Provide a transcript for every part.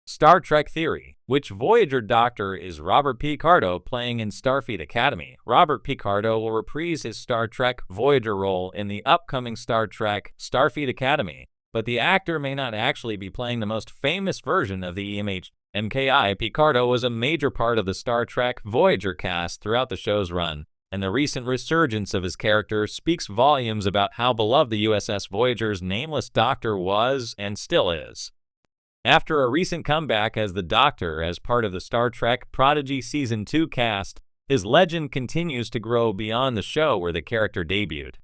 Star Trek Theory. Which Voyager Doctor is Robert Picardo playing in Starfleet Academy? Robert Picardo will reprise his Star Trek Voyager role in the upcoming Star Trek Starfleet Academy, but the actor may not actually be playing the most famous version of the EMH-MKI. Picardo was a major part of the Star Trek Voyager cast throughout the show's run, and the recent resurgence of his character speaks volumes about how beloved the USS Voyager's nameless Doctor was and still is. After a recent comeback as the Doctor as part of the Star Trek Prodigy Season 2 cast, his legend continues to grow beyond the show where the character debuted.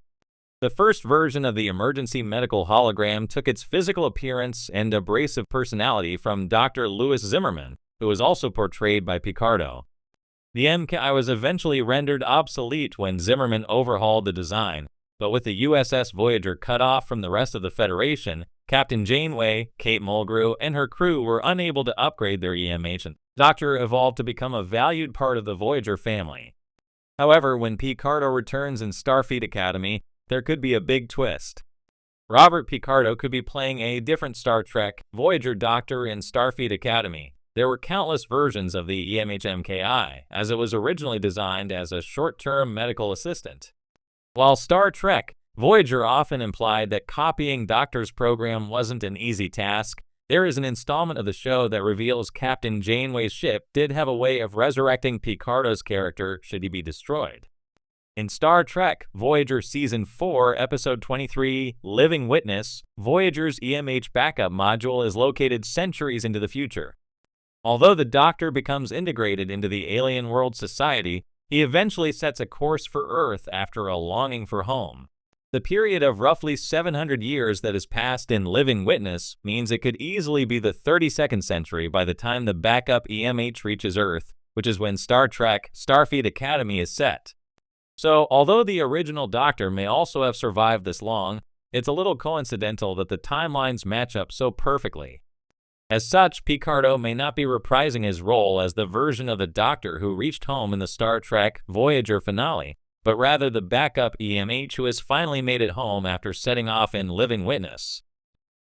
The first version of the emergency medical hologram took its physical appearance and abrasive personality from Dr. Louis Zimmerman, who was also portrayed by Picardo. The MKI was eventually rendered obsolete when Zimmerman overhauled the design, but with the USS Voyager cut off from the rest of the Federation, Captain Janeway, Kate Mulgrew, and her crew were unable to upgrade their EMH, and the Doctor evolved to become a valued part of the Voyager family. However, when Picardo returns in Starfleet Academy, there could be a big twist. Robert Picardo could be playing a different Star Trek Voyager Doctor in Starfleet Academy. There were countless versions of the EMH-MKI, as it was originally designed as a short-term medical assistant. While Star Trek Voyager often implied that copying Doctor's program wasn't an easy task, there is an installment of the show that reveals Captain Janeway's ship did have a way of resurrecting Picardo's character should he be destroyed. In Star Trek Voyager Season 4, Episode 23, Living Witness, Voyager's EMH backup module is located centuries into the future. Although the Doctor becomes integrated into the alien world society, he eventually sets a course for Earth after a longing for home. The period of roughly 700 years that has passed in Living Witness means it could easily be the 32nd century by the time the backup EMH reaches Earth, which is when Star Trek Starfleet Academy is set. So, although the original Doctor may also have survived this long, it's a little coincidental that the timelines match up so perfectly. As such, Picardo may not be reprising his role as the version of the Doctor who reached home in the Star Trek Voyager finale, but rather the backup EMH who has finally made it home after setting off in Living Witness.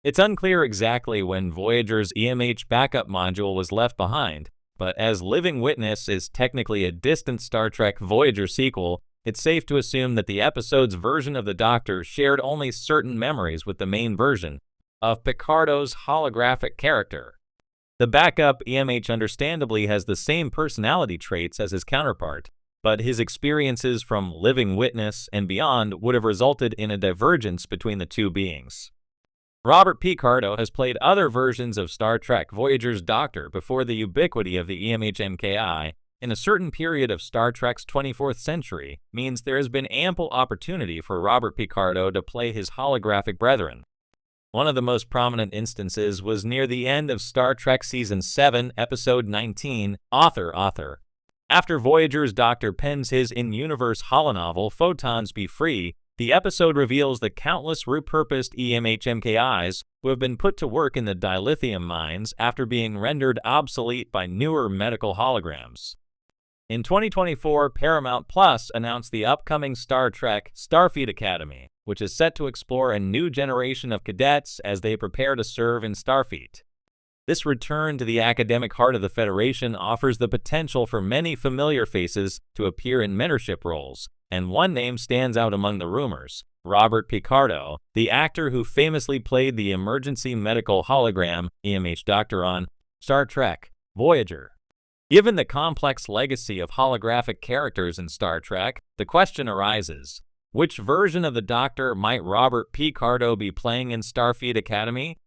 It's unclear exactly when Voyager's EMH backup module was left behind, but as Living Witness is technically a distant Star Trek Voyager sequel, it's safe to assume that the episode's version of the Doctor shared only certain memories with the main version of Picardo's holographic character. The backup EMH understandably has the same personality traits as his counterpart, but his experiences from Living Witness and beyond would have resulted in a divergence between the two beings. Robert Picardo has played other versions of Star Trek Voyager's Doctor before the ubiquity of the EMH-MKI in a certain period of Star Trek's 24th century means there has been ample opportunity for Robert Picardo to play his holographic brethren. One of the most prominent instances was near the end of Star Trek Season 7, Episode 19, Author. After Voyager's Doctor pens his in-universe holonovel, Photons Be Free, the episode reveals the countless repurposed EMH-MKIs who have been put to work in the dilithium mines after being rendered obsolete by newer medical holograms. In 2024, Paramount Plus announced the upcoming Star Trek Starfleet Academy, which is set to explore a new generation of cadets as they prepare to serve in Starfleet. This return to the academic heart of the Federation offers the potential for many familiar faces to appear in mentorship roles, and one name stands out among the rumors: Robert Picardo, the actor who famously played the emergency medical hologram EMH Doctor on Star Trek Voyager. Given the complex legacy of holographic characters in Star Trek, the question arises: which version of the Doctor might Robert Picardo be playing in Starfleet Academy?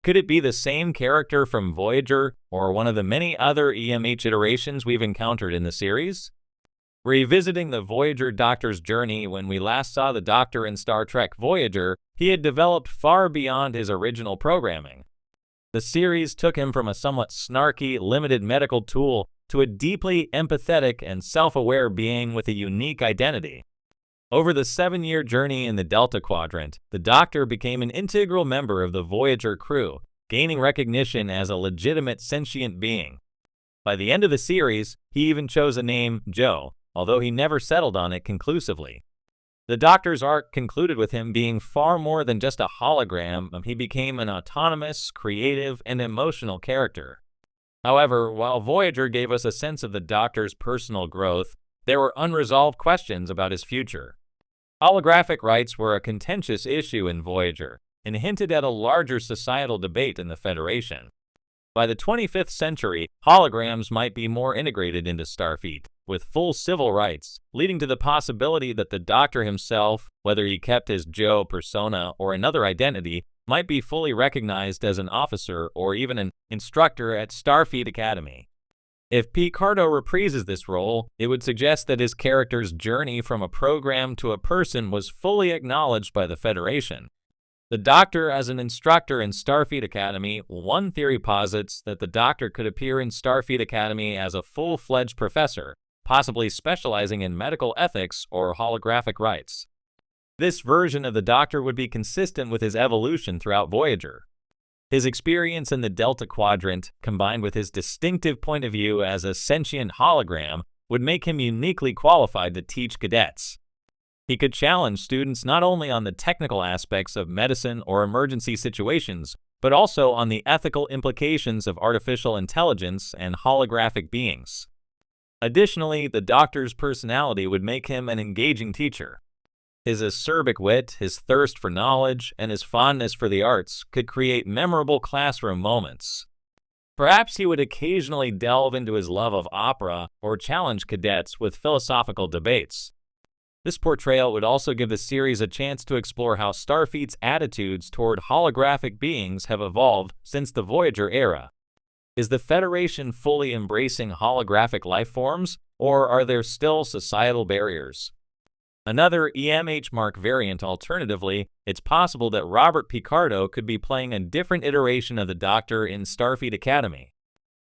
Could it be the same character from Voyager, or one of the many other EMH iterations we've encountered in the series? Revisiting the Voyager Doctor's journey, when we last saw the Doctor in Star Trek Voyager, he had developed far beyond his original programming. The series took him from a somewhat snarky, limited medical tool to a deeply empathetic and self-aware being with a unique identity. Over the 7-year journey in the Delta Quadrant, the Doctor became an integral member of the Voyager crew, gaining recognition as a legitimate sentient being. By the end of the series, he even chose a name, Joe, although he never settled on it conclusively. The Doctor's arc concluded with him being far more than just a hologram. He became an autonomous, creative, and emotional character. However, while Voyager gave us a sense of the Doctor's personal growth, there were unresolved questions about his future. Holographic rights were a contentious issue in Voyager and hinted at a larger societal debate in the Federation. By the 25th century, holograms might be more integrated into Starfleet, with full civil rights, leading to the possibility that the Doctor himself, whether he kept his Joe persona or another identity, might be fully recognized as an officer or even an instructor at Starfleet Academy. If Picardo reprises this role, it would suggest that his character's journey from a program to a person was fully acknowledged by the Federation. The Doctor as an instructor in Starfleet Academy, one theory posits that the Doctor could appear in Starfleet Academy as a full-fledged professor, possibly specializing in medical ethics or holographic rights. This version of the Doctor would be consistent with his evolution throughout Voyager. His experience in the Delta Quadrant, combined with his distinctive point of view as a sentient hologram, would make him uniquely qualified to teach cadets. He could challenge students not only on the technical aspects of medicine or emergency situations, but also on the ethical implications of artificial intelligence and holographic beings. Additionally, the Doctor's personality would make him an engaging teacher. His acerbic wit, his thirst for knowledge, and his fondness for the arts could create memorable classroom moments. Perhaps he would occasionally delve into his love of opera or challenge cadets with philosophical debates. This portrayal would also give the series a chance to explore how Starfleet's attitudes toward holographic beings have evolved since the Voyager era. Is the Federation fully embracing holographic life forms, or are there still societal barriers? Another EMH Mark variant alternatively, it's possible that Robert Picardo could be playing a different iteration of the Doctor in Starfleet Academy.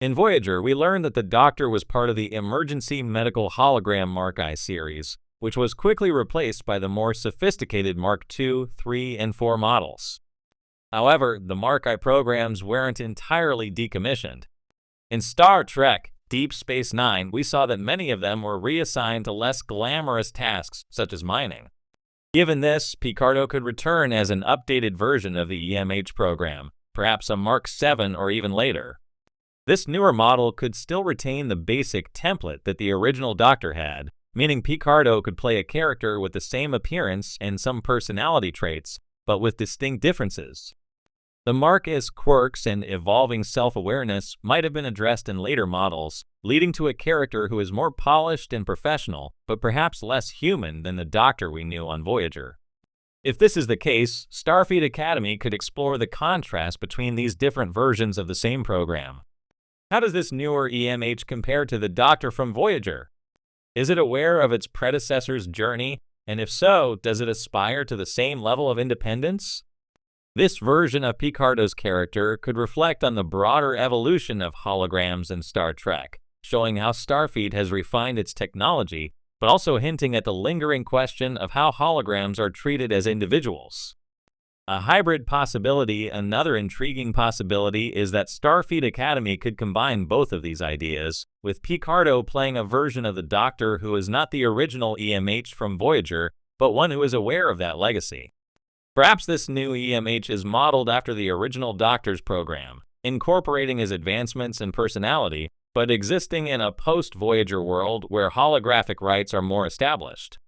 In Voyager, we learned that the Doctor was part of the Emergency Medical Hologram Mark I series, which was quickly replaced by the more sophisticated Mark II, III, and IV models. However, the Mark I programs weren't entirely decommissioned. In Star Trek Deep Space Nine, we saw that many of them were reassigned to less glamorous tasks, such as mining. Given this, Picardo could return as an updated version of the EMH program, perhaps a Mark VII or even later. This newer model could still retain the basic template that the original Doctor had, meaning Picardo could play a character with the same appearance and some personality traits, but with distinct differences. The Mark's quirks and evolving self-awareness might have been addressed in later models, leading to a character who is more polished and professional, but perhaps less human than the Doctor we knew on Voyager. If this is the case, Starfleet Academy could explore the contrast between these different versions of the same program. How does this newer EMH compare to the Doctor from Voyager? Is it aware of its predecessor's journey, and if so, does it aspire to the same level of independence? This version of Picardo's character could reflect on the broader evolution of holograms in Star Trek, showing how Starfleet has refined its technology, but also hinting at the lingering question of how holograms are treated as individuals. A hybrid possibility. Another intriguing possibility is that Starfleet Academy could combine both of these ideas, with Picardo playing a version of the Doctor who is not the original EMH from Voyager, but one who is aware of that legacy. Perhaps this new EMH is modeled after the original Doctor's program, incorporating his advancements and personality, but existing in a post-Voyager world where holographic rights are more established.